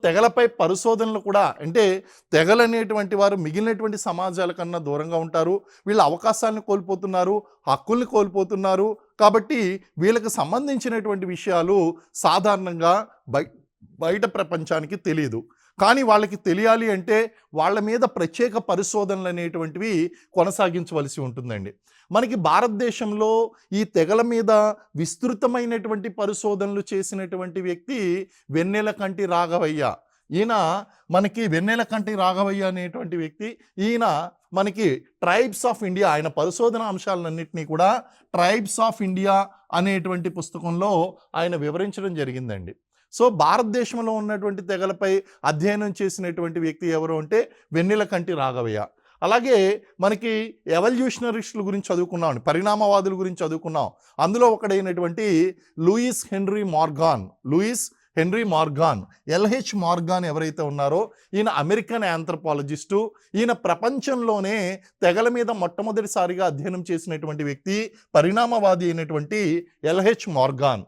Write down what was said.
తెగలపై పరిశోధనలు కూడా అంటే తెగలనేటువంటి వారు మిగిలినటువంటి సమాజాల కన్నా దూరంగా ఉంటారు. వీళ్ళ అవకాశాలను కోల్పోతున్నారు, హక్కుల్ని కోల్పోతున్నారు. కాబట్టి వీళ్ళకి సంబంధించినటువంటి విషయాలు సాధారణంగా బయట ప్రపంచానికి తెలీదు. కానీ వాళ్ళకి తెలియాలి అంటే వాళ్ళ మీద ప్రత్యేక పరిశోధనలు అనేటువంటివి కొనసాగించవలసి ఉంటుందండి. మనకి భారతదేశంలో ఈ తెగల మీద విస్తృతమైనటువంటి పరిశోధనలు చేసినటువంటి వ్యక్తి వెన్నెలకంటి రాఘవయ్య. ఈయన మనకి వెన్నెలకంటి రాఘవయ్య అనేటువంటి వ్యక్తి, ఈయన మనకి ట్రైబ్స్ ఆఫ్ ఇండియా, ఆయన పరిశోధన అంశాలన్నింటినీ కూడా ట్రైబ్స్ ఆఫ్ ఇండియా అనేటువంటి పుస్తకంలో ఆయన వివరించడం జరిగిందండి. సో భారతదేశంలో ఉన్నటువంటి తెగలపై అధ్యయనం చేసినటువంటి వ్యక్తి ఎవరు అంటే వెన్నెలకంటి రాఘవయ్య. అలాగే మనకి ఎవల్యూషనరిస్టుల గురించి చదువుకున్నాం, పరిణామవాదుల గురించి చదువుకున్నాం. అందులో ఒకడైనటువంటి Louis Henry Morgan, LH Morgan ఎవరైతే ఉన్నారో ఈయన అమెరికన్ ఆంథ్రపాలజిస్టు. ఈయన ప్రపంచంలోనే తెగల మీద మొట్టమొదటిసారిగా అధ్యయనం చేసినటువంటి వ్యక్తి పరిణామవాది అయినటువంటి ఎల్హెచ్ మార్గాన్.